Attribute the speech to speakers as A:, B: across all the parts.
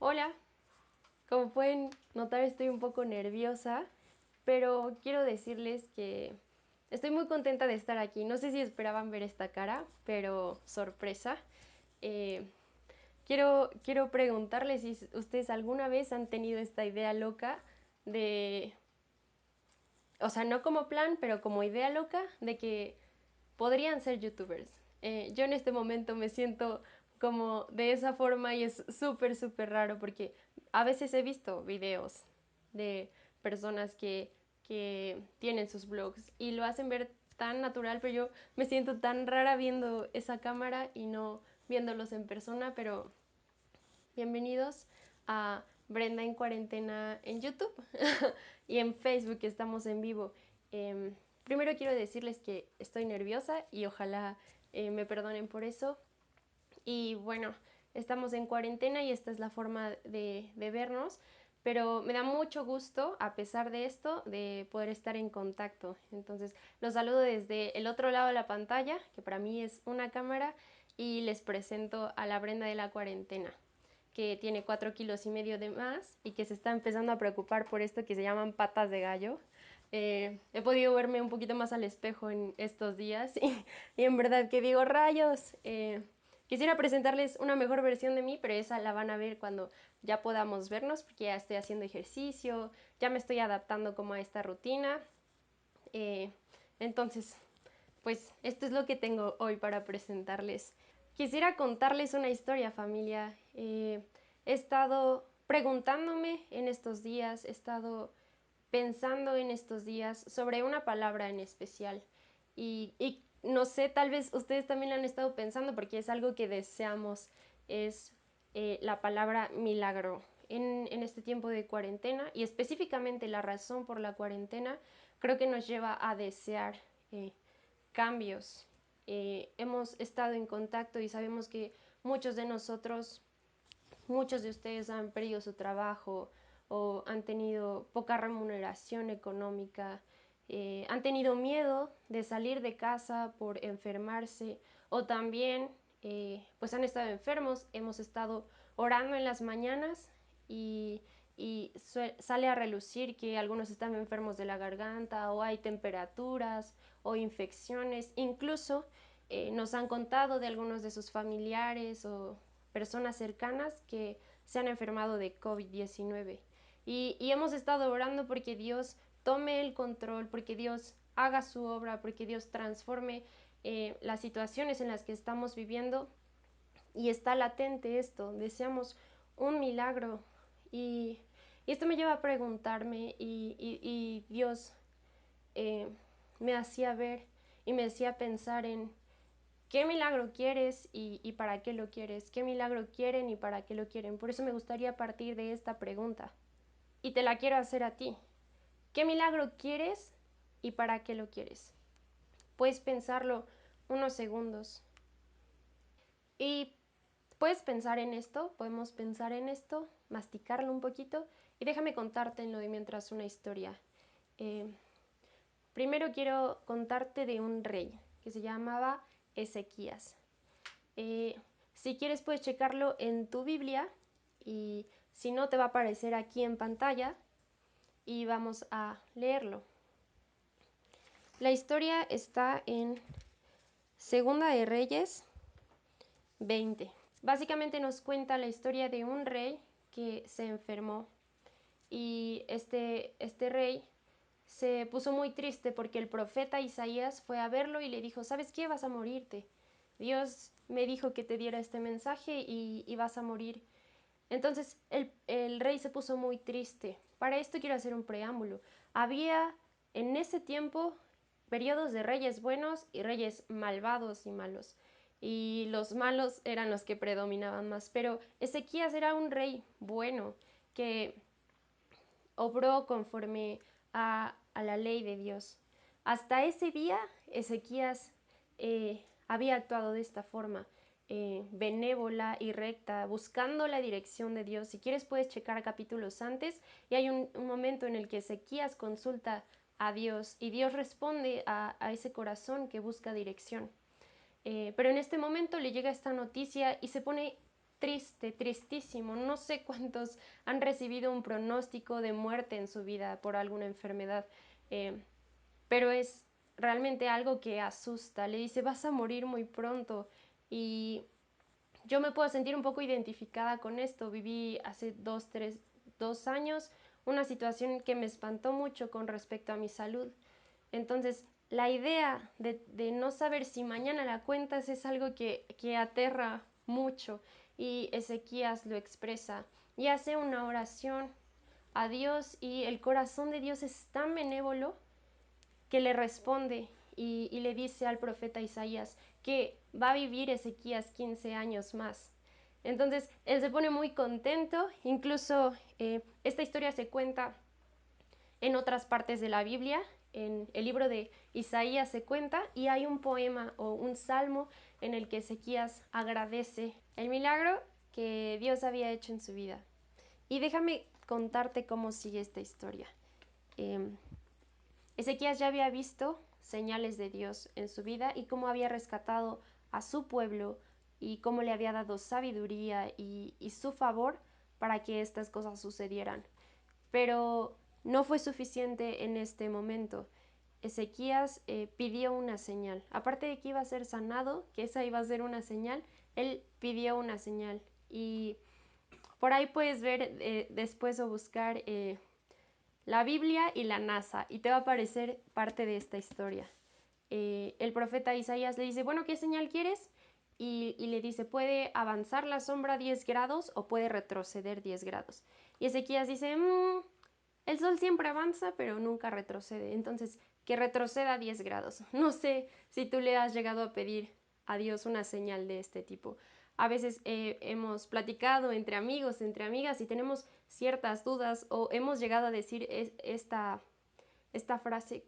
A: Hola, como pueden notar estoy un poco nerviosa, pero quiero decirles que estoy muy contenta de estar aquí. No sé si esperaban ver esta cara, pero sorpresa. Eh, quiero preguntarles si ustedes alguna vez han tenido esta idea loca de, o sea, no como plan, pero como idea loca de que podrían ser youtubers. Yo en este momento me siento como de esa forma y es súper, súper raro porque a veces he visto videos de personas que tienen sus blogs y lo hacen ver tan natural, pero yo me siento tan rara viendo esa cámara y no viéndolos en persona, pero bienvenidos a Brenda en cuarentena en YouTube y en Facebook estamos en vivo. Eh, Primero quiero decirles que estoy nerviosa y ojalá me perdonen por eso. Y bueno, estamos en cuarentena y esta es la forma de vernos, pero me da mucho gusto, a pesar de esto, de poder estar en contacto. Entonces, los saludo desde el otro lado de la pantalla, que para mí es una cámara, y les presento a la Brenda de la cuarentena, que tiene 4,5 kilos de más y que se está empezando a preocupar por esto que se llaman patas de gallo. He podido verme un poquito más al espejo en estos días y en verdad que digo, rayos, quisiera presentarles una mejor versión de mí, pero esa la van a ver cuando ya podamos vernos, porque ya estoy haciendo ejercicio, ya me estoy adaptando como a esta rutina. Eh, entonces, pues esto es lo que tengo hoy para presentarles. Quisiera contarles una historia, familia. He estado preguntándome en estos días, he estado pensando en estos días sobre una palabra en especial. Y no sé, tal vez ustedes también la han estado pensando porque es algo que deseamos, es la palabra milagro. En este tiempo de cuarentena y específicamente la razón por la cuarentena creo que nos lleva a desear eh, cambios. Hemos estado en contacto y sabemos que muchos de nosotros, muchos de ustedes han perdido su trabajo o han tenido poca remuneración económica, han tenido miedo de salir de casa por enfermarse o también pues han estado enfermos, hemos estado orando en las mañanas y, sale a relucir que algunos están enfermos de la garganta o hay temperaturas o infecciones, incluso nos han contado de algunos de sus familiares o personas cercanas que se han enfermado de COVID-19. Y hemos estado orando porque Dios tome el control, porque Dios haga su obra, porque Dios transforme las situaciones en las que estamos viviendo. Y está latente esto, deseamos un milagro. Y, y esto me lleva a preguntarme y Dios eh, me hacía ver y me hacía pensar en ¿qué milagro quieres y para qué lo quieres? ¿Qué milagro quieren y para qué lo quieren? Por eso me gustaría partir de esta pregunta. Y te la quiero hacer a ti. ¿Qué milagro quieres y para qué lo quieres? Puedes pensarlo unos segundos. Y puedes pensar en esto, podemos pensar en esto, masticarlo un poquito. Y déjame contarte en lo de mientras una historia. Eh, Primero quiero contarte de un rey que se llamaba Ezequías. Eh, si quieres puedes checarlo en tu Biblia y si no te va a aparecer aquí en pantalla y vamos a leerlo. La historia está en Segunda de Reyes 20. Básicamente nos cuenta la historia de un rey que se enfermó y este rey se puso muy triste porque el profeta Isaías fue a verlo y le dijo, ¿sabes qué? Vas a morirte. Dios me dijo que te diera este mensaje y vas a morir. Entonces el rey se puso muy triste. Para esto quiero hacer un preámbulo. Había en ese tiempo periodos de reyes buenos y reyes malvados y malos. Y los malos eran los que predominaban más. Pero Ezequías era un rey bueno que obró conforme a la ley de Dios. Hasta ese día Ezequías había actuado de esta forma, benévola y recta, buscando la dirección de Dios. Si quieres puedes checar capítulos antes y hay un momento en el que Ezequías consulta a Dios y Dios responde a ese corazón que busca dirección. Pero en este momento le llega esta noticia y se pone triste, tristísimo. No sé cuántos han recibido un pronóstico de muerte en su vida por alguna enfermedad, pero es realmente algo que asusta. Le dice, vas a morir muy pronto. Y yo me puedo sentir un poco identificada con esto. Viví hace 2 años una situación que me espantó mucho con respecto a mi salud. Entonces, la idea de no saber si mañana la cuentas es algo que aterra mucho, y Ezequías lo expresa y hace una oración a Dios, y el corazón de Dios es tan benévolo que le responde y le dice al profeta Isaías que va a vivir Ezequías 15 años más. Entonces él se pone muy contento. Incluso esta historia se cuenta en otras partes de la Biblia. En el libro de Isaías se cuenta, y hay un poema o un salmo en el que Ezequías agradece el milagro que Dios había hecho en su vida. Y déjame contarte cómo sigue esta historia. Ezequías ya había visto señales de Dios en su vida y cómo había rescatado a su pueblo y cómo le había dado sabiduría y su favor para que estas cosas sucedieran. Pero no fue suficiente en este momento. Ezequías pidió una señal. Aparte de que iba a ser sanado, que esa iba a ser una señal, él pidió una señal. Y por ahí puedes ver después o buscar la Biblia y la NASA, y te va a aparecer parte de esta historia. El profeta Isaías le dice, bueno, ¿qué señal quieres? Y le dice, puede avanzar la sombra 10 grados o puede retroceder 10 grados. Y Ezequías dice, el sol siempre avanza, pero nunca retrocede. Entonces, que retroceda 10 grados. No sé si tú le has llegado a pedir a Dios una señal de este tipo. A veces hemos platicado entre amigos, entre amigas, y tenemos ciertas dudas, o hemos llegado a decir esta frase,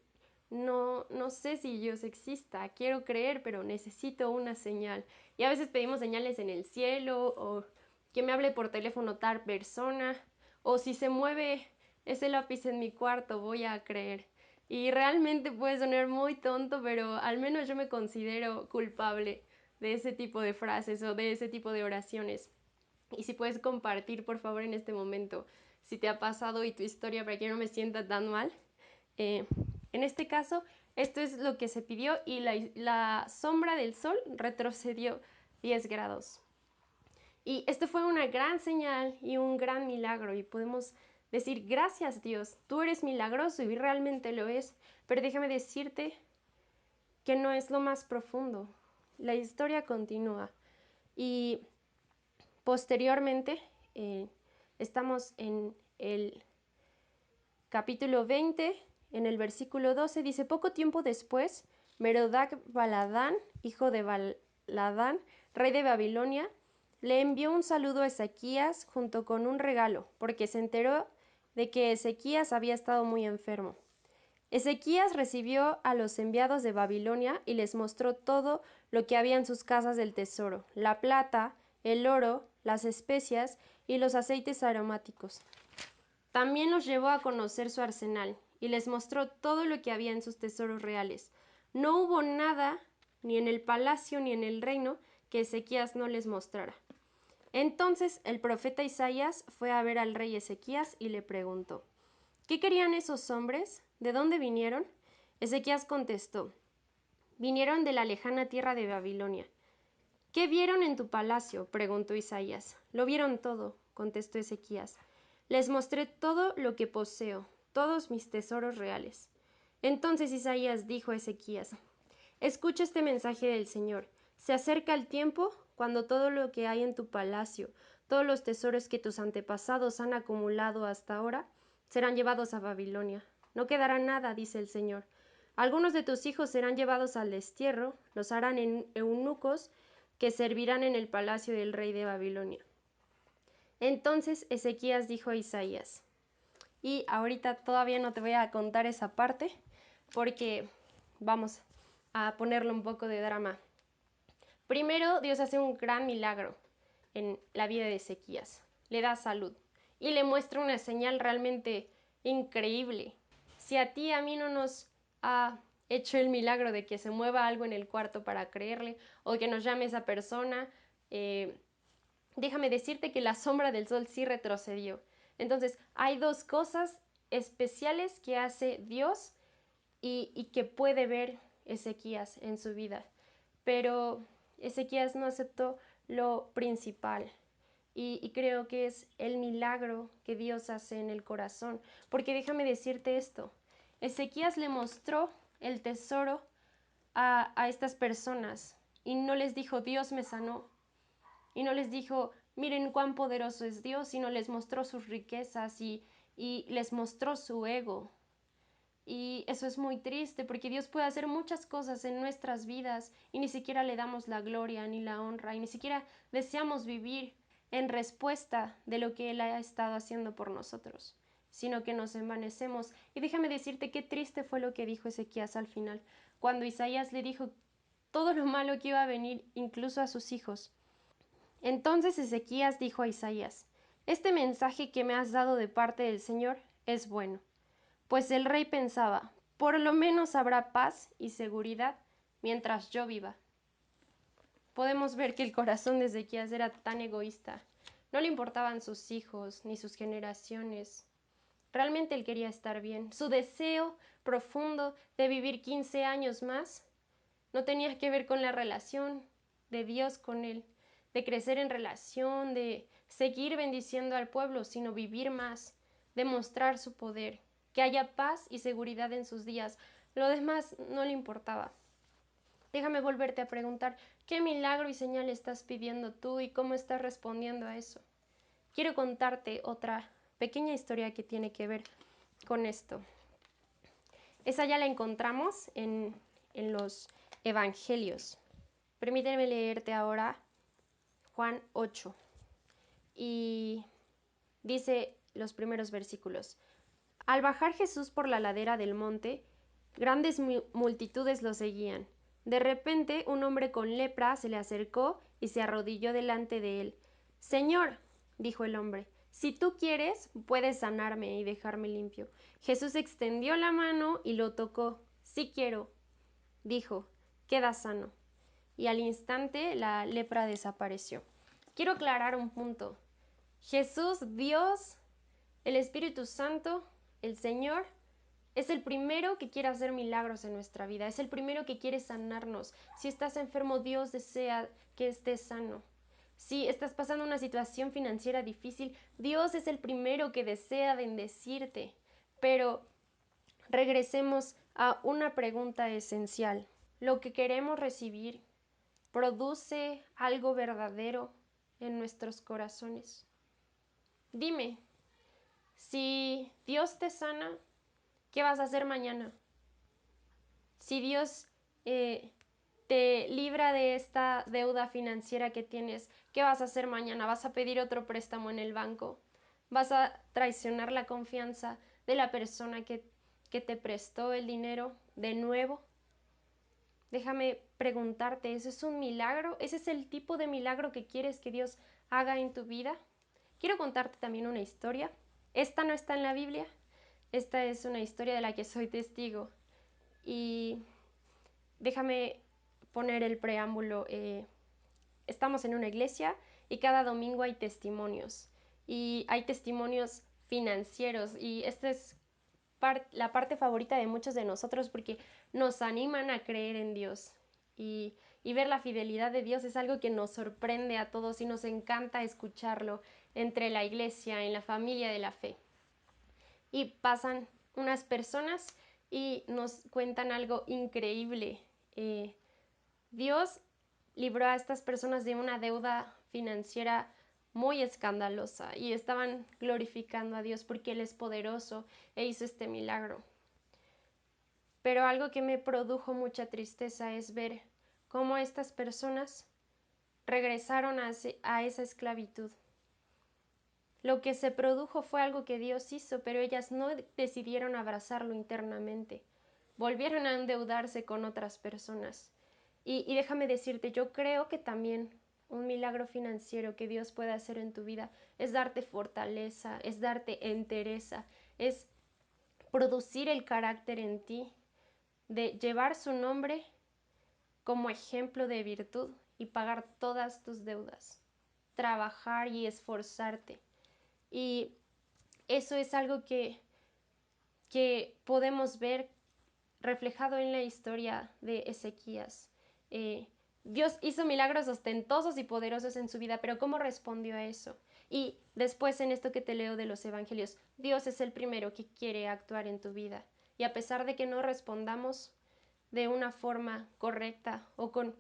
A: no sé si Dios exista, quiero creer, pero necesito una señal. Y a veces pedimos señales en el cielo, o que me hable por teléfono tal persona, o si se mueve ese lápiz en mi cuarto, voy a creer. Y realmente puede sonar muy tonto, pero al menos yo me considero culpable de ese tipo de frases o de ese tipo de oraciones. Y si puedes compartir, por favor, en este momento, si te ha pasado y tu historia, para que yo no me sienta tan mal. En este caso, esto es lo que se pidió, y la sombra del sol retrocedió 10 grados. Y esto fue una gran señal y un gran milagro, y podemos decir, gracias Dios, tú eres milagroso, y realmente lo es, pero déjame decirte que no es lo más profundo. La historia continúa, y posteriormente estamos en el capítulo 20, en el versículo 12, dice, poco tiempo después, Merodac Baladán, hijo de Baladán, rey de Babilonia, le envió un saludo a Ezequías junto con un regalo, porque se enteró de que Ezequías había estado muy enfermo. Ezequías recibió a los enviados de Babilonia y les mostró todo lo que había en sus casas del tesoro, la plata, el oro, las especias y los aceites aromáticos. También los llevó a conocer su arsenal y les mostró todo lo que había en sus tesoros reales. No hubo nada, ni en el palacio ni en el reino, que Ezequías no les mostrara. Entonces el profeta Isaías fue a ver al rey Ezequías y le preguntó, ¿qué querían esos hombres? ¿De dónde vinieron? Ezequías contestó, vinieron de la lejana tierra de Babilonia. ¿Qué vieron en tu palacio? Preguntó Isaías. Lo vieron todo, contestó Ezequías. Les mostré todo lo que poseo, todos mis tesoros reales. Entonces Isaías dijo a Ezequías, escucha este mensaje del Señor. Se acerca el tiempo cuando todo lo que hay en tu palacio, todos los tesoros que tus antepasados han acumulado hasta ahora, serán llevados a Babilonia. No quedará nada, dice el Señor. Algunos de tus hijos serán llevados al destierro, los harán eunucos que servirán en el palacio del rey de Babilonia. Entonces Ezequías dijo a Isaías, y ahorita todavía no te voy a contar esa parte, porque vamos a ponerle un poco de drama. Primero, Dios hace un gran milagro en la vida de Ezequías. Le da salud y le muestra una señal realmente increíble. Si a ti y a mí no nos ha hecho el milagro de que se mueva algo en el cuarto para creerle, o que nos llame esa persona, déjame decirte que la sombra del sol sí retrocedió. Entonces, hay dos cosas especiales que hace Dios y que puede ver Ezequías en su vida. Pero Ezequías no aceptó lo principal. Y creo que es el milagro que Dios hace en el corazón. Porque déjame decirte esto. Ezequías le mostró el tesoro a estas personas y no les dijo, Dios me sanó. Y no les dijo, miren cuán poderoso es Dios, sino les mostró sus riquezas y les mostró su ego. Y eso es muy triste porque Dios puede hacer muchas cosas en nuestras vidas y ni siquiera le damos la gloria ni la honra y ni siquiera deseamos vivir en respuesta de lo que Él ha estado haciendo por nosotros, sino que nos envanecemos. Y déjame decirte qué triste fue lo que dijo Ezequías al final, cuando Isaías le dijo todo lo malo que iba a venir incluso a sus hijos. Entonces Ezequías dijo a Isaías, este mensaje que me has dado de parte del Señor es bueno. Pues el rey pensaba, por lo menos habrá paz y seguridad mientras yo viva. Podemos ver que el corazón de Ezequías era tan egoísta. No le importaban sus hijos ni sus generaciones. Realmente él quería estar bien. Su deseo profundo de vivir 15 años más no tenía que ver con la relación de Dios con él, de crecer en relación, de seguir bendiciendo al pueblo, sino vivir más, demostrar su poder, que haya paz y seguridad en sus días. Lo demás no le importaba. Déjame volverte a preguntar, ¿qué milagro y señal estás pidiendo tú y cómo estás respondiendo a eso? Quiero contarte otra pequeña historia que tiene que ver con esto. Esa ya la encontramos en los evangelios. Permíteme leerte ahora Juan 8 y dice los primeros versículos. Al bajar Jesús por la ladera del monte, grandes multitudes lo seguían. De repente un hombre con lepra se le acercó y se arrodilló delante de él. Señor, dijo el hombre, si tú quieres, puedes sanarme y dejarme limpio. Jesús extendió la mano y lo tocó. Sí quiero, dijo, queda sano. Y al instante la lepra desapareció. Quiero aclarar un punto. Jesús, Dios, el Espíritu Santo, el Señor, es el primero que quiere hacer milagros en nuestra vida, es el primero que quiere sanarnos. Si estás enfermo, Dios desea que estés sano. Si estás pasando una situación financiera difícil, Dios es el primero que desea bendecirte. Pero regresemos a una pregunta esencial. ¿Lo que queremos recibir produce algo verdadero en nuestros corazones? Dime, si Dios te sana, ¿qué vas a hacer mañana? Si Dios te libra de esta deuda financiera que tienes, ¿qué vas a hacer mañana? ¿Vas a pedir otro préstamo en el banco? ¿Vas a traicionar la confianza de la persona que te prestó el dinero de nuevo? Déjame preguntarte, ¿eso es un milagro? ¿Ese es el tipo de milagro que quieres que Dios haga en tu vida? Quiero contarte también una historia. Esta no está en la Biblia. Esta es una historia de la que soy testigo. Y déjame poner el preámbulo. Estamos en una iglesia y cada domingo hay testimonios. Y hay testimonios financieros. Y esta es la parte favorita de muchos de nosotros porque nos animan a creer en Dios y ver la fidelidad de Dios es algo que nos sorprende a todos y nos encanta escucharlo entre la iglesia, en la familia de la fe. Y pasan unas personas y nos cuentan algo increíble. Dios libró a estas personas de una deuda financiera muy escandalosa y estaban glorificando a Dios porque Él es poderoso e hizo este milagro. Pero algo que me produjo mucha tristeza es ver cómo estas personas regresaron a esa esclavitud. Lo que se produjo fue algo que Dios hizo, pero ellas no decidieron abrazarlo internamente. Volvieron a endeudarse con otras personas. Y déjame decirte, yo creo que también un milagro financiero que Dios puede hacer en tu vida es darte fortaleza, es darte entereza, es producir el carácter en ti, de llevar su nombre como ejemplo de virtud y pagar todas tus deudas. trabajar y esforzarte. Y eso es algo que podemos ver reflejado en la historia de Ezequías. Dios hizo milagros ostentosos y poderosos en su vida, pero ¿cómo respondió a eso? Y después en esto que te leo de los evangelios, Dios es el primero que quiere actuar en tu vida. Y a pesar de que no respondamos de una forma correcta o con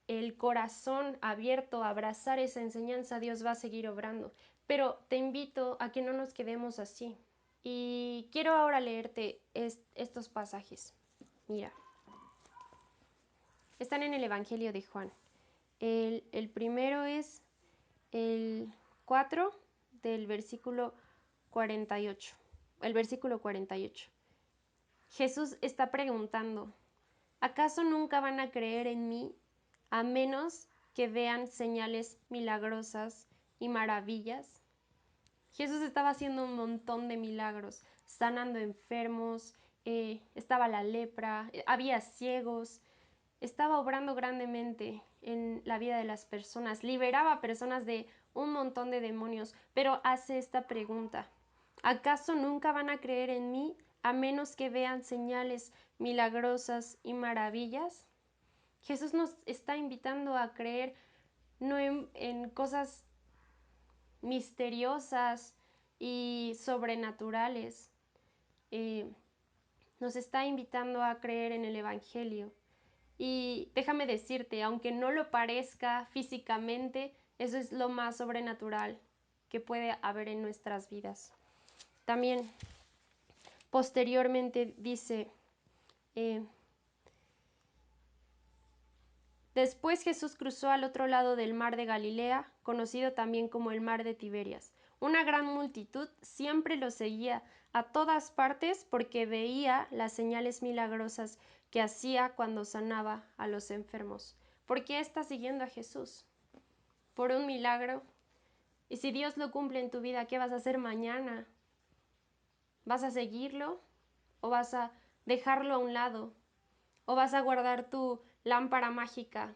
A: el corazón abierto a abrazar esa enseñanza, Dios va a seguir obrando. Pero te invito a que no nos quedemos así. Y quiero ahora leerte estos pasajes. Mira, están en el Evangelio de Juan. El primero es el 4 del versículo 48. El versículo 48. Jesús está preguntando, ¿acaso nunca van a creer en mí a menos que vean señales milagrosas y maravillas? Jesús estaba haciendo un montón de milagros, sanando enfermos, estaba la lepra, había ciegos, estaba obrando grandemente en la vida de las personas, liberaba a personas de un montón de demonios, pero hace esta pregunta, ¿acaso nunca van a creer en mí a menos que vean señales milagrosas y maravillas? Jesús nos está invitando a creer no en cosas misteriosas y sobrenaturales. Nos está invitando a creer en el Evangelio. Y déjame decirte, aunque no lo parezca físicamente, eso es lo más sobrenatural que puede haber en nuestras vidas. También, posteriormente dice, después Jesús cruzó al otro lado del mar de Galilea, conocido también como el mar de Tiberias. Una gran multitud siempre lo seguía a todas partes porque veía las señales milagrosas que hacía cuando sanaba a los enfermos. ¿Por qué estás siguiendo a Jesús? ¿Por un milagro? Y si Dios lo cumple en tu vida, ¿qué vas a hacer mañana? ¿Vas a seguirlo? ¿O vas a dejarlo a un lado? ¿O vas a guardar tu lámpara mágica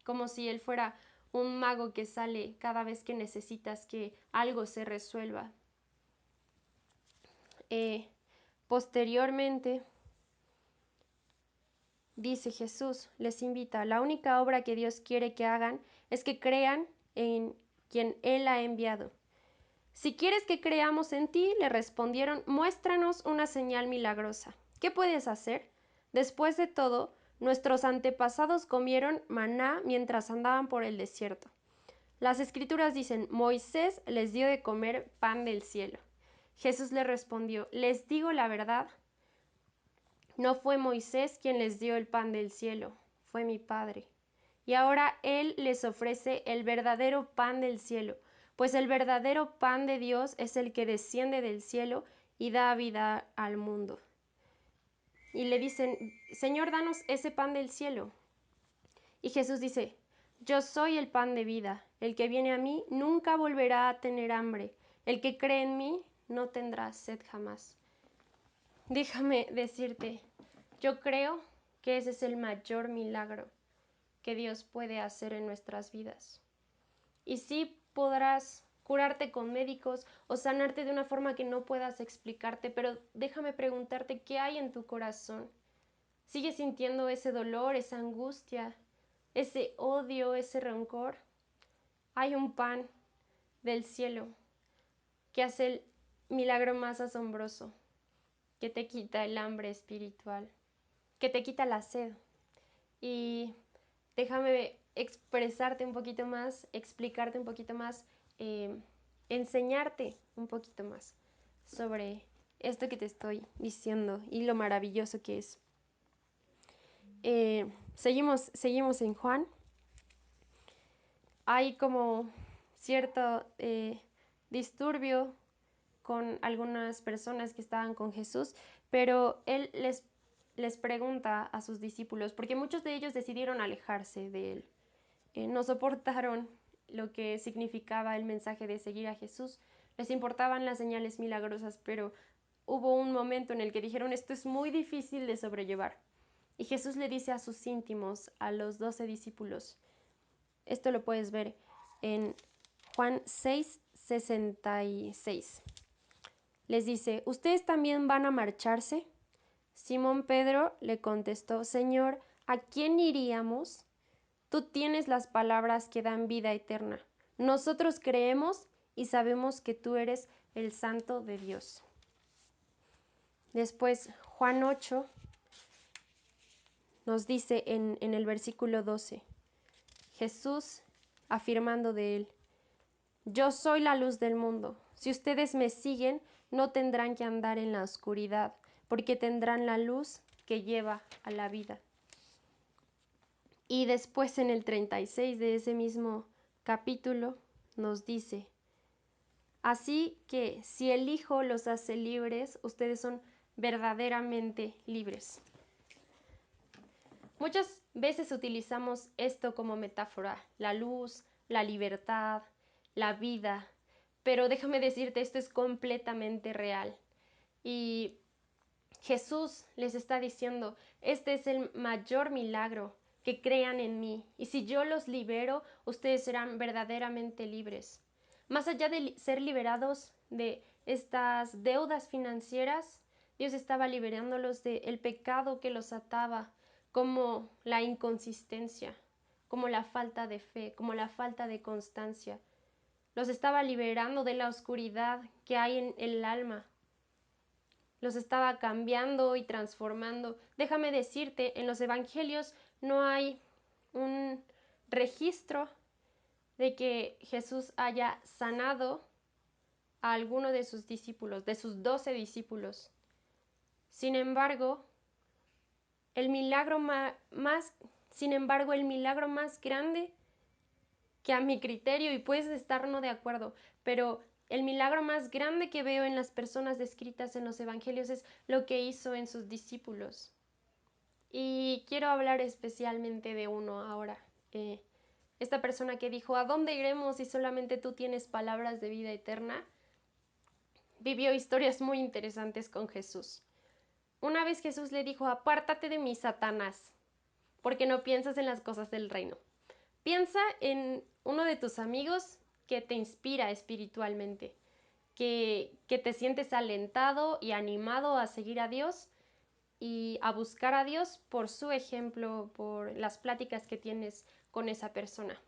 A: como si él fuera un mago que sale cada vez que necesitas que algo se resuelva? Posteriormente, dice Jesús, les invita, la única obra que Dios quiere que hagan es que crean en quien Él ha enviado. Si quieres que creamos en ti, le respondieron, muéstranos una señal milagrosa. ¿Qué puedes hacer? Después de todo, nuestros antepasados comieron maná mientras andaban por el desierto. Las escrituras dicen, Moisés les dio de comer pan del cielo. Jesús le respondió, les digo la verdad, no fue Moisés quien les dio el pan del cielo, fue mi Padre. Y ahora Él les ofrece el verdadero pan del cielo, pues el verdadero pan de Dios es el que desciende del cielo y da vida al mundo. Y le dicen, Señor, danos ese pan del cielo. Y Jesús dice, yo soy el pan de vida, el que viene a mí nunca volverá a tener hambre, el que cree en mí no tendrá sed jamás. Déjame decirte, yo creo que ese es el mayor milagro que Dios puede hacer en nuestras vidas. Y sí podrás curarte con médicos o sanarte de una forma que no puedas explicarte, pero déjame preguntarte, ¿qué hay en tu corazón? ¿Sigues sintiendo ese dolor, esa angustia, ese odio, ese rencor? Hay un pan del cielo que hace el milagro más asombroso, que te quita el hambre espiritual, que te quita la sed. Y déjame expresarte un poquito más, explicarte un poquito más, enseñarte un poquito más sobre esto que te estoy diciendo y lo maravilloso que es. Seguimos en Juan. Hay como cierto disturbio con algunas personas que estaban con Jesús, pero él les pregunta a sus discípulos, porque muchos de ellos decidieron alejarse de él. No soportaron lo que significaba el mensaje de seguir a Jesús. Les importaban las señales milagrosas, pero hubo un momento en el que dijeron, esto es muy difícil de sobrellevar. Y Jesús le dice a sus íntimos, a los 12 discípulos, esto lo puedes ver en Juan 6:66. Les dice, ¿ustedes también van a marcharse? Simón Pedro le contestó, Señor, ¿a quién iríamos? Tú tienes las palabras que dan vida eterna. Nosotros creemos y sabemos que tú eres el Santo de Dios. Después, Juan 8 nos dice en el versículo 12, Jesús afirmando de él, yo soy la luz del mundo. Si ustedes me siguen, no tendrán que andar en la oscuridad, porque tendrán la luz que lleva a la vida. Y después en el 36 de ese mismo capítulo nos dice, así que si el Hijo los hace libres, ustedes son verdaderamente libres. Muchas veces utilizamos esto como metáfora, la luz, la libertad, la vida, pero déjame decirte, esto es completamente real. Y Jesús les está diciendo, este es el mayor milagro, que crean en mí. Y si yo los libero, ustedes serán verdaderamente libres. Más allá de ser liberados de estas deudas financieras, Dios estaba liberándolos del pecado que los ataba, como la inconsistencia, como la falta de fe, como la falta de constancia. Los estaba liberando de la oscuridad que hay en el alma. Los estaba cambiando y transformando. Déjame decirte, en los evangelios no hay un registro de que Jesús haya sanado a alguno de sus discípulos, de sus 12 discípulos. Sin embargo, el milagro el milagro más grande que a mi criterio, y puedes estar no de acuerdo, pero el milagro más grande que veo en las personas descritas en los evangelios es lo que hizo en sus discípulos. Y quiero hablar especialmente de uno ahora. Esta persona que dijo, ¿a dónde iremos si solamente tú tienes palabras de vida eterna? Vivió historias muy interesantes con Jesús. Una vez Jesús le dijo, apártate de mí, Satanás, porque no piensas en las cosas del reino. Piensa en uno de tus amigos que te inspira espiritualmente, que te sientes alentado y animado a seguir a Dios y a buscar a Dios por su ejemplo, por las pláticas que tienes con esa persona.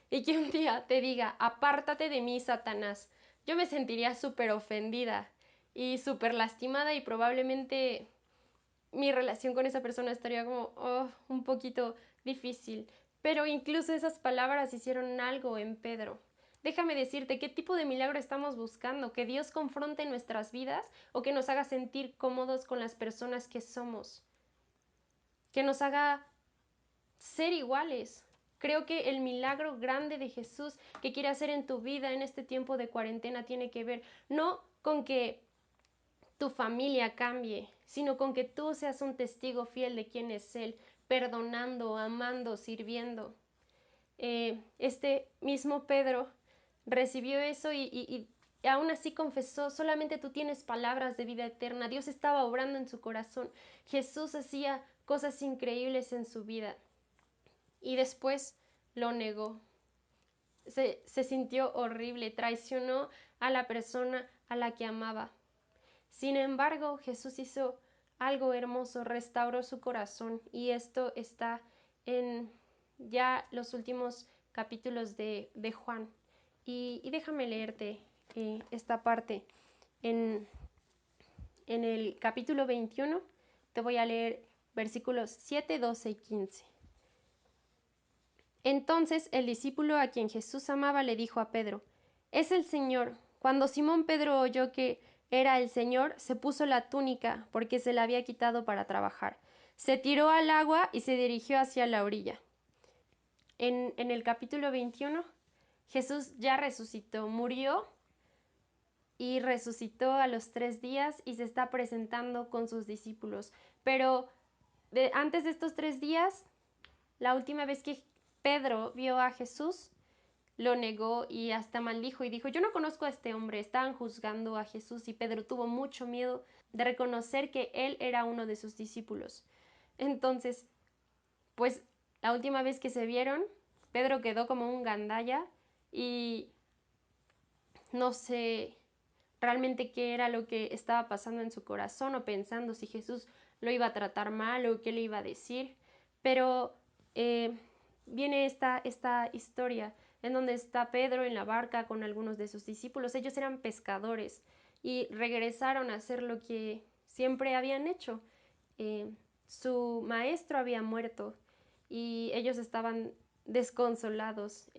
A: Y que un día te diga, apártate de mí, Satanás. Yo me sentiría súper ofendida y súper lastimada y probablemente mi relación con esa persona estaría como un poquito difícil. Pero incluso esas palabras hicieron algo en Pedro. Déjame decirte qué tipo de milagro estamos buscando, que Dios confronte nuestras vidas o que nos haga sentir cómodos con las personas que somos, que nos haga ser iguales. Creo que el milagro grande de Jesús que quiere hacer en tu vida en este tiempo de cuarentena tiene que ver no con que tu familia cambie, sino con que tú seas un testigo fiel de quién es Él, perdonando, amando, sirviendo. Este mismo Pedro recibió eso y aún así confesó, solamente tú tienes palabras de vida eterna. Dios estaba obrando en su corazón. Jesús hacía cosas increíbles en su vida y después lo negó. Se sintió horrible, traicionó a la persona a la que amaba. Sin embargo, Jesús hizo algo hermoso, restauró su corazón y esto está en ya los últimos capítulos de Juan. Y déjame leerte esta parte. En el capítulo 21 te voy a leer versículos 7, 12 y 15. Entonces el discípulo a quien Jesús amaba le dijo a Pedro, es el Señor. Cuando Simón Pedro oyó que era el Señor, se puso la túnica porque se la había quitado para trabajar. Se tiró al agua y se dirigió hacia la orilla. En el capítulo 21, Jesús ya resucitó, murió y resucitó a los 3 días y se está presentando con sus discípulos. Pero antes de estos 3 días, la última vez que Pedro vio a Jesús, lo negó y hasta maldijo y dijo, yo no conozco a este hombre. Estaban juzgando a Jesús y Pedro tuvo mucho miedo de reconocer que él era uno de sus discípulos. Entonces, la última vez que se vieron, Pedro quedó como un gandalla y No sé realmente qué era lo que estaba pasando en su corazón o pensando si Jesús lo iba a tratar mal o qué le iba a decir, pero viene esta historia en donde está Pedro en la barca con algunos de sus discípulos. Ellos eran pescadores y regresaron a hacer lo que siempre habían hecho. Su maestro había muerto y ellos estaban desconsolados.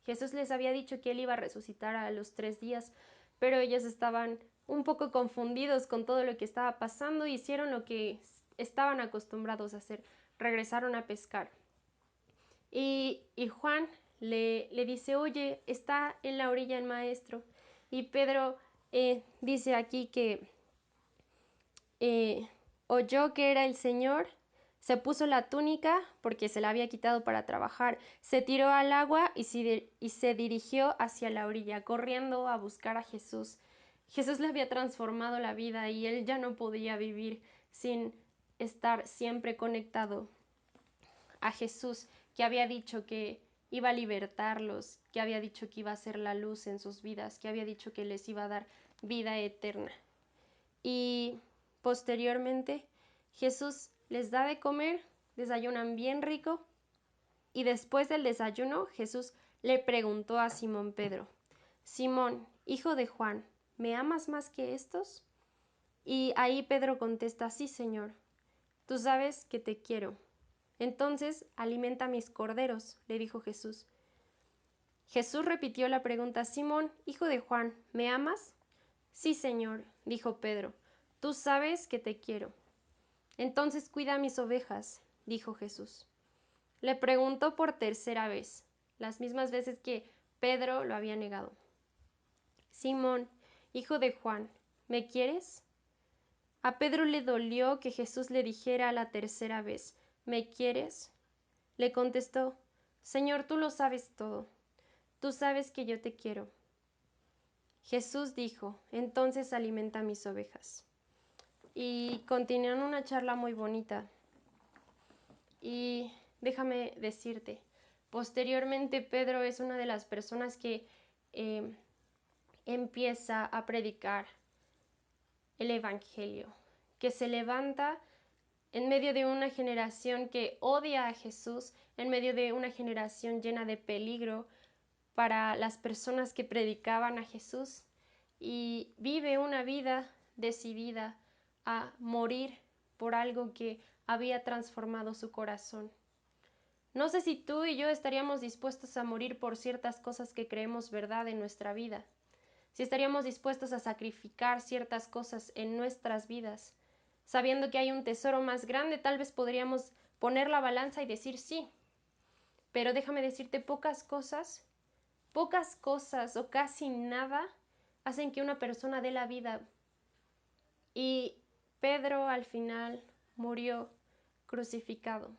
A: Jesús les había dicho que él iba a resucitar a los 3 días, pero ellos estaban un poco confundidos con todo lo que estaba pasando y hicieron lo que estaban acostumbrados a hacer, regresaron a pescar. Y Juan le dice, oye, está en la orilla el maestro. Y Pedro dice aquí que oyó que era el Señor, se puso la túnica porque se la había quitado para trabajar, se tiró al agua y se dirigió hacia la orilla, corriendo a buscar a Jesús. Jesús le había transformado la vida y él ya no podía vivir sin estar siempre conectado a Jesús, que había dicho que iba a libertarlos, que había dicho que iba a ser la luz en sus vidas, que había dicho que les iba a dar vida eterna. Y posteriormente Jesús les da de comer, desayunan bien rico y después del desayuno Jesús le preguntó a Simón Pedro, Simón, hijo de Juan, ¿me amas más que estos? Y ahí Pedro contesta, sí, Señor, tú sabes que te quiero. Entonces alimenta mis corderos, le dijo Jesús. Jesús repitió la pregunta, Simón, hijo de Juan, ¿me amas? Sí, Señor, dijo Pedro, tú sabes que te quiero. Entonces cuida mis ovejas, dijo Jesús. Le preguntó por tercera vez, las mismas veces que Pedro lo había negado. Simón, hijo de Juan, ¿me quieres? A Pedro le dolió que Jesús le dijera la tercera vez, ¿me quieres? Le contestó, Señor, tú lo sabes todo, tú sabes que yo te quiero. Jesús dijo, entonces alimenta mis ovejas. Y continuaron una charla muy bonita. Y déjame decirte, posteriormente Pedro es una de las personas que eh, empieza a predicar el Evangelio, que se levanta en medio de una generación que odia a Jesús, en medio de una generación llena de peligro para las personas que predicaban a Jesús, y vive una vida decidida a morir por algo que había transformado su corazón. No sé si tú y yo estaríamos dispuestos a morir por ciertas cosas que creemos verdad en nuestra vida, si estaríamos dispuestos a sacrificar ciertas cosas en nuestras vidas, sabiendo que hay un tesoro más grande. Tal vez podríamos poner la balanza y decir sí, pero déjame decirte, pocas cosas o casi nada hacen que una persona dé la vida. Y Pedro al final murió crucificado.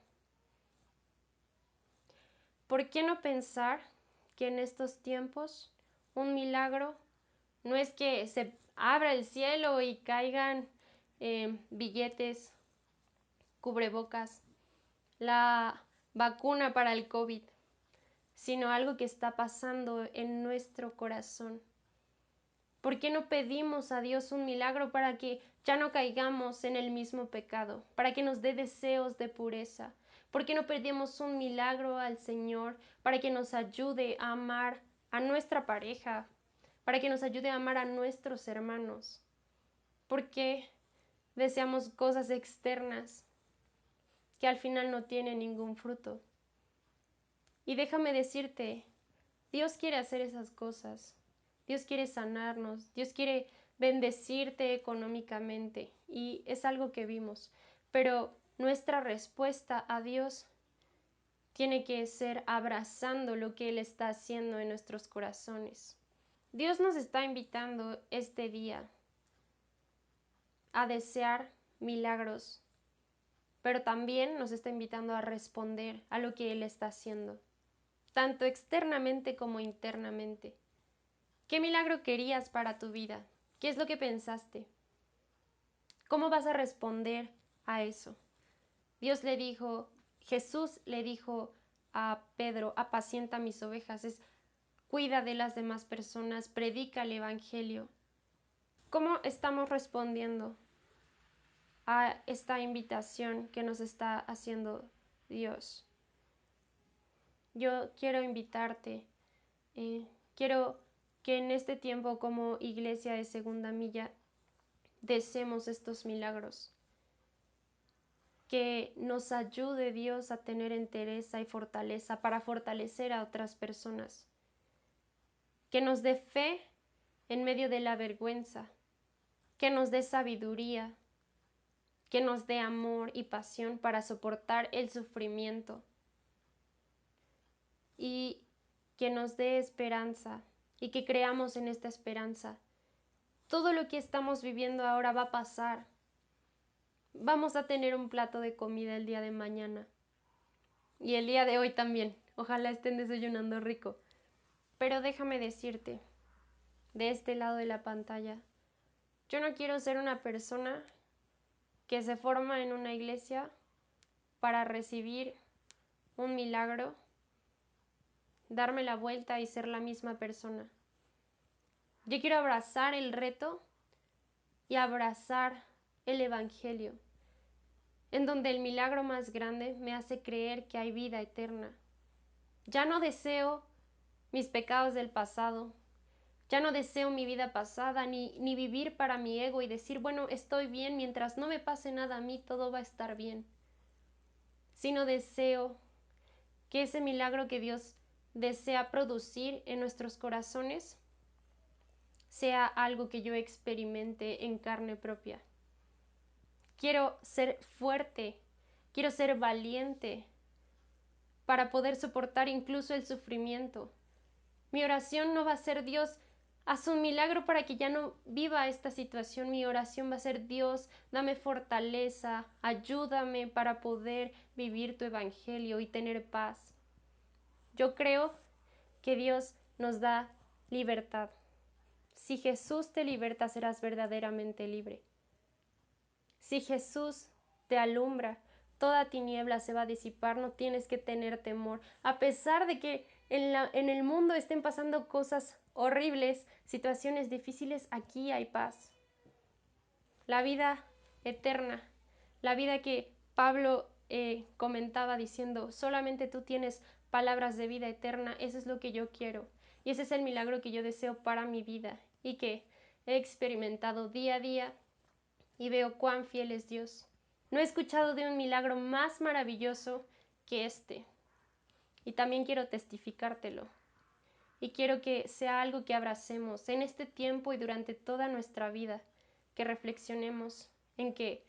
A: ¿Por qué no pensar que en estos tiempos un milagro no es que se abra el cielo y caigan billetes, cubrebocas, la vacuna para el COVID, sino algo que está pasando en nuestro corazón? ¿Por qué no pedimos a Dios un milagro para que ya no caigamos en el mismo pecado, para que nos dé deseos de pureza? ¿Por qué no pedimos un milagro al Señor para que nos ayude a amar a nuestra pareja, para que nos ayude a amar a nuestros hermanos? ¿Por qué deseamos cosas externas que al final no tienen ningún fruto? Y déjame decirte, Dios quiere hacer esas cosas. Dios quiere sanarnos. Dios quiere bendecirte económicamente. Y es algo que vimos. Pero nuestra respuesta a Dios tiene que ser abrazando lo que Él está haciendo en nuestros corazones. Dios nos está invitando este día a desear milagros, pero también nos está invitando a responder a lo que Él está haciendo, tanto externamente como internamente. ¿Qué milagro querías para tu vida? ¿Qué es lo que pensaste? ¿Cómo vas a responder a eso? Jesús le dijo a Pedro, apacienta mis ovejas. Es cuida de las demás personas, predica el Evangelio. ¿Cómo estamos respondiendo a esta invitación que nos está haciendo Dios? Yo quiero invitarte, quiero que en este tiempo como iglesia de Segunda Milla deseemos estos milagros, que nos ayude Dios a tener entereza y fortaleza para fortalecer a otras personas, que nos dé fe en medio de la vergüenza, que nos dé sabiduría, que nos dé amor y pasión para soportar el sufrimiento y que nos dé esperanza y que creamos en esta esperanza. Todo lo que estamos viviendo ahora va a pasar. Vamos a tener un plato de comida el día de mañana y el día de hoy también. Ojalá estén desayunando rico. Pero déjame decirte, de este lado de la pantalla, yo no quiero ser una persona que se forma en una iglesia para recibir un milagro, darme la vuelta y ser la misma persona. Yo quiero abrazar el reto y abrazar el Evangelio, en donde el milagro más grande me hace creer que hay vida eterna. Ya no deseo mis pecados del pasado, ya no deseo mi vida pasada, ni vivir para mi ego y decir, bueno, estoy bien, mientras no me pase nada a mí, todo va a estar bien. Sino deseo que ese milagro que Dios desea producir en nuestros corazones sea algo que yo experimente en carne propia. Quiero ser fuerte, quiero ser valiente para poder soportar incluso el sufrimiento. Mi oración no va a ser Dios, haz un milagro para que ya no viva esta situación. Mi oración va a ser Dios, dame fortaleza, ayúdame para poder vivir tu evangelio y tener paz. Yo creo que Dios nos da libertad. Si Jesús te liberta, serás verdaderamente libre. Si Jesús te alumbra, toda tiniebla se va a disipar, no tienes que tener temor. A pesar de que en el mundo estén pasando cosas horribles, situaciones difíciles, aquí hay paz. La vida eterna, la vida que Pablo comentaba diciendo, solamente tú tienes palabras de vida eterna, eso es lo que yo quiero. Y ese es el milagro que yo deseo para mi vida y que he experimentado día a día y veo cuán fiel es Dios. No he escuchado de un milagro más maravilloso que este. Y también quiero testificártelo. Y quiero que sea algo que abracemos en este tiempo y durante toda nuestra vida, que reflexionemos en que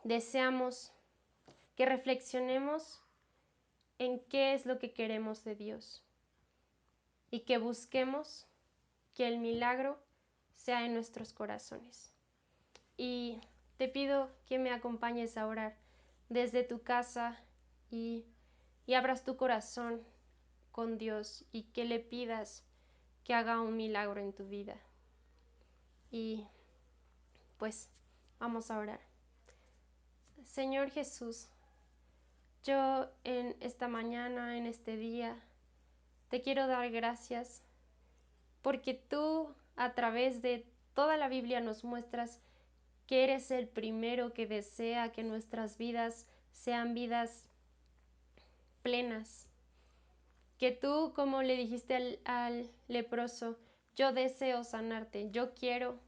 A: deseamos, que reflexionemos en qué es lo que queremos de Dios y que busquemos que el milagro sea en nuestros corazones. Y te pido que me acompañes a orar desde tu casa y abras tu corazón con Dios y que le pidas que haga un milagro en tu vida. Y pues vamos a orar. Señor Jesús, yo en esta mañana, en este día, te quiero dar gracias porque tú a través de toda la Biblia nos muestras que eres el primero que desea que nuestras vidas sean vidas plenas. Que tú, como le dijiste al leproso, yo deseo sanarte, yo quiero,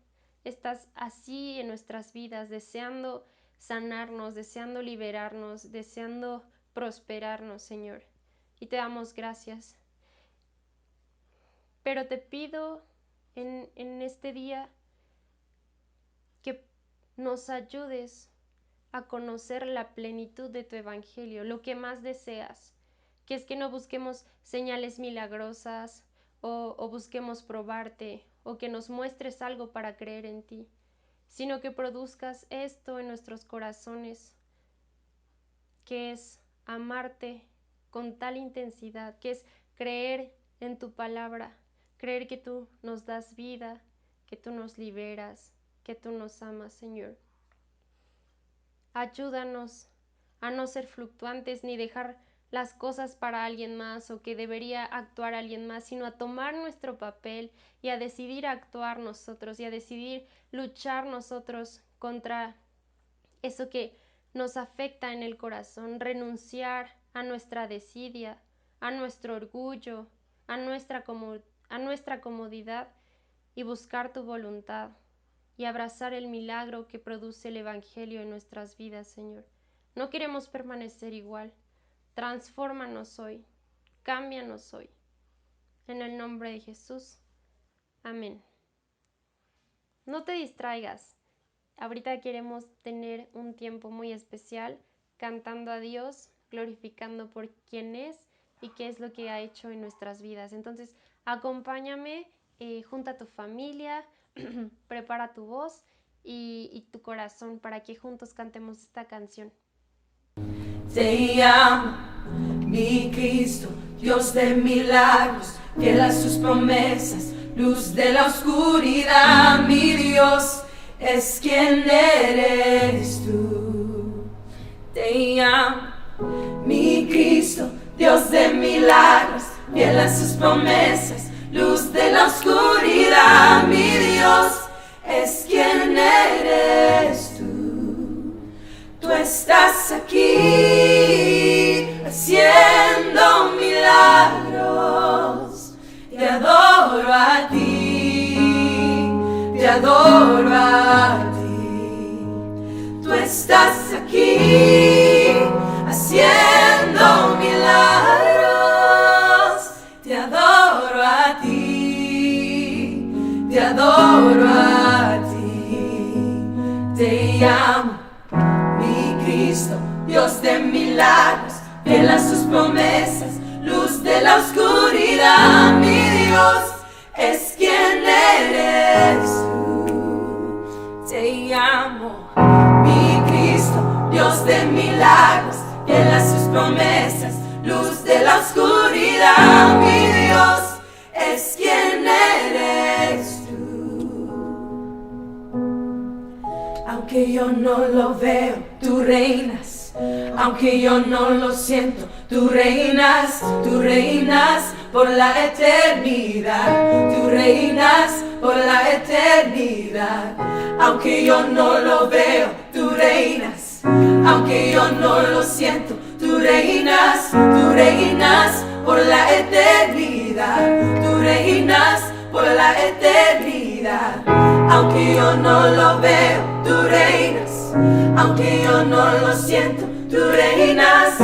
A: estás así en nuestras vidas, deseando sanarnos, deseando liberarnos, deseando prosperarnos, Señor. Y te damos gracias. Pero te pido en este día que nos ayudes a conocer la plenitud de tu evangelio, lo que más deseas, que es que no busquemos señales milagrosas o busquemos probarte o que nos muestres algo para creer en ti, sino que produzcas esto en nuestros corazones, que es amarte con tal intensidad, que es creer en tu palabra, creer que tú nos das vida, que tú nos liberas, que tú nos amas, Señor. Ayúdanos a no ser fluctuantes ni dejar las cosas para alguien más o que debería actuar alguien más, sino a tomar nuestro papel y a decidir actuar nosotros y a decidir luchar nosotros contra eso que nos afecta en el corazón, renunciar a nuestra desidia, a nuestro orgullo, a nuestra comodidad y buscar tu voluntad y abrazar el milagro que produce el Evangelio en nuestras vidas, Señor. No queremos permanecer igual. Transfórmanos hoy, cámbianos hoy. En el nombre de Jesús. Amén. No te distraigas. Ahorita queremos tener un tiempo muy especial cantando a Dios, glorificando por quién es y qué es lo que ha hecho en nuestras vidas. Entonces, acompáñame, junta a tu familia, prepara tu voz y tu corazón para que juntos cantemos esta canción.
B: Te amo, mi Cristo, Dios de milagros, fiel a sus promesas, luz de la oscuridad, mi Dios es quien eres tú. Te amo, mi Cristo, Dios de milagros, fiel a sus promesas, luz de la oscuridad, mi Dios es quien eres tú. Tú estás aquí haciendo milagros. Te adoro a ti, te adoro a ti. Tú estás aquí haciendo milagros. Te adoro a ti, te adoro a ti. Te amo, Cristo, Dios de milagros, fiel a sus promesas, luz de la oscuridad, mi Dios es quien eres tú. Te amo, mi Cristo, Dios de milagros, fiel a sus promesas, luz de la oscuridad, mi Dios es quien eres tú. Aunque yo no lo veo, tú reinas. Aunque yo no lo siento, tú reinas por la eternidad. Tú reinas por la eternidad. Aunque yo no lo veo, tú reinas. Aunque yo no lo siento, tú reinas por la eternidad. Tú reinas por la eternidad. Aunque yo no lo veo, tú reinas. Aunque yo no lo siento, tú reinas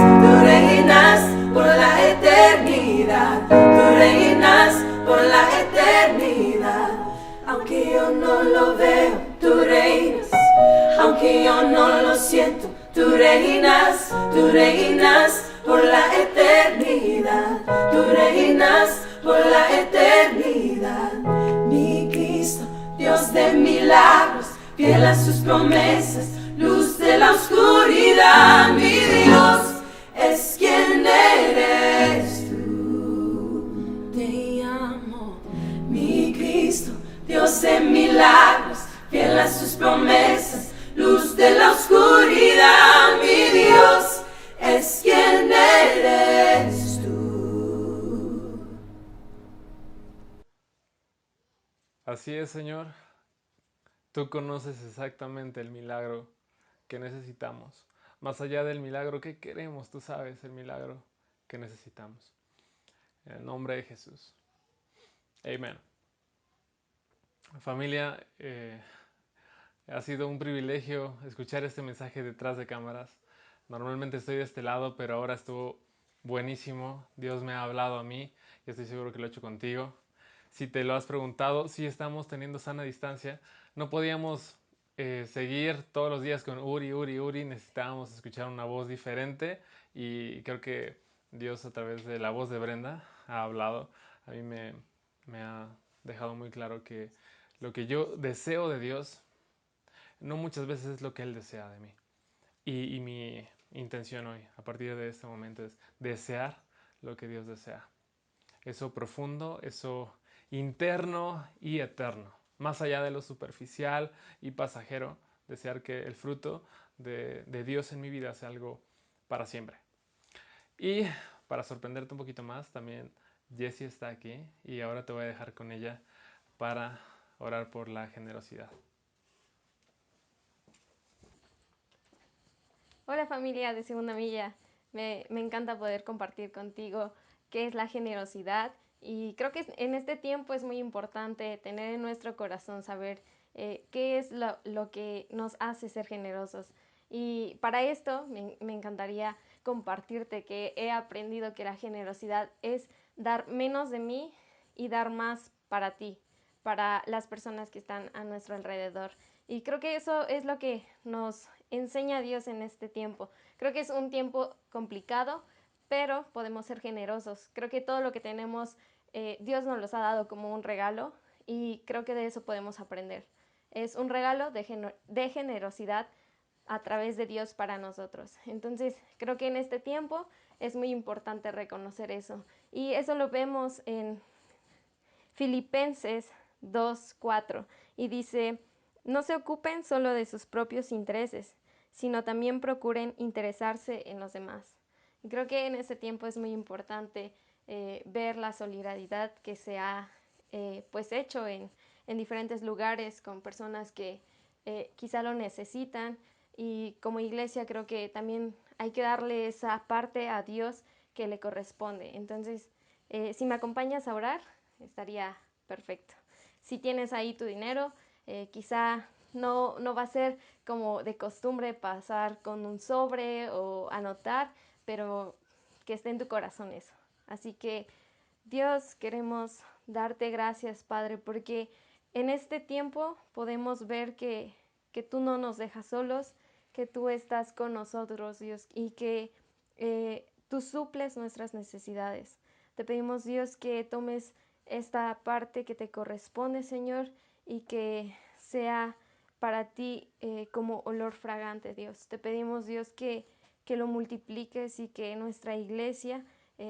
B: por la eternidad. Tú reinas por la eternidad. Aunque yo no lo veo, tú reinas. Aunque yo no lo siento, tú reinas por la eternidad. Tú reinas por la eternidad. Mi Cristo, Dios de milagros, fiel a sus promesas, luz de la oscuridad, mi Dios es quien eres tú. Te amo, mi Cristo, Dios de milagros, fiel a sus promesas, luz de la oscuridad, mi Dios es quien eres tú.
C: Así es, Señor. Tú conoces exactamente el milagro que necesitamos. Más allá del milagro que queremos, tú sabes el milagro que necesitamos. En el nombre de Jesús. Amén. Familia, ha sido un privilegio escuchar este mensaje detrás de cámaras. Normalmente estoy de este lado, pero ahora estuvo buenísimo. Dios me ha hablado a mí y estoy seguro que lo he hecho contigo. Si te lo has preguntado, sí estamos teniendo sana distancia. No podíamos seguir todos los días con Uri. Necesitábamos escuchar una voz diferente y creo que Dios a través de la voz de Brenda ha hablado. A mí me ha dejado muy claro que lo que yo deseo de Dios no muchas veces es lo que Él desea de mí. Y mi intención hoy, a partir de este momento, es desear lo que Dios desea. Eso profundo, eso interno y eterno. Más allá de lo superficial y pasajero, desear que el fruto de Dios en mi vida sea algo para siempre. Y para sorprenderte un poquito más, también Jessie está aquí y ahora te voy a dejar con ella para orar por la generosidad.
A: Hola familia de Segunda Milla, me encanta poder compartir contigo qué es la generosidad y creo que en este tiempo es muy importante tener en nuestro corazón saber qué es lo que nos hace ser generosos. Y para esto me encantaría compartirte que he aprendido que la generosidad es dar menos de mí y dar más para ti, para las personas que están a nuestro alrededor. Y creo que eso es lo que nos enseña Dios en este tiempo. Creo que es un tiempo complicado, pero podemos ser generosos. Creo que todo lo que tenemos, Dios nos los ha dado como un regalo y creo que de eso podemos aprender. Es un regalo de generosidad a través de Dios para nosotros. Entonces, creo que en este tiempo es muy importante reconocer eso. Y eso lo vemos en Filipenses 2:4 y dice, no se ocupen solo de sus propios intereses, sino también procuren interesarse en los demás. Y creo que en ese tiempo es muy importante ver la solidaridad que se ha pues hecho en diferentes lugares con personas que quizá lo necesitan, y como iglesia creo que también hay que darle esa parte a Dios que le corresponde. Entonces, si me acompañas a orar, estaría perfecto. Si tienes ahí tu dinero, quizá no va a ser como de costumbre pasar con un sobre o anotar, pero que esté en tu corazón eso. Así que Dios, queremos darte gracias, Padre, porque en este tiempo podemos ver que tú no nos dejas solos, que tú estás con nosotros, Dios, y que tú suples nuestras necesidades. Te pedimos, Dios, que tomes esta parte que te corresponde, Señor, y que sea para ti como olor fragante, Dios. Te pedimos, Dios, que lo multipliques y que nuestra iglesia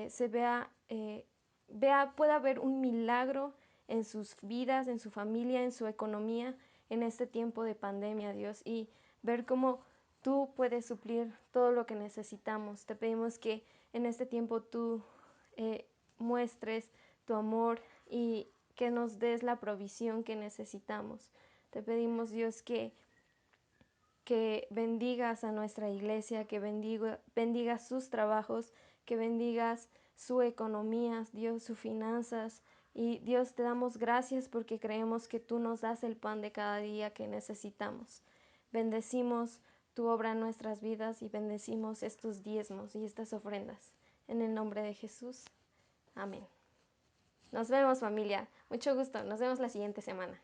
A: se pueda haber un milagro en sus vidas, en su familia, en su economía, en este tiempo de pandemia, Dios, y ver cómo tú puedes suplir todo lo que necesitamos. Te pedimos que en este tiempo tú muestres tu amor y que nos des la provisión que necesitamos. Te pedimos, Dios, que bendigas a nuestra iglesia, que bendigas sus trabajos, que bendigas su economía, Dios, sus finanzas. Y Dios, te damos gracias porque creemos que tú nos das el pan de cada día que necesitamos. Bendecimos tu obra en nuestras vidas y bendecimos estos diezmos y estas ofrendas. En el nombre de Jesús. Amén. Nos vemos, familia. Mucho gusto. Nos vemos la siguiente semana.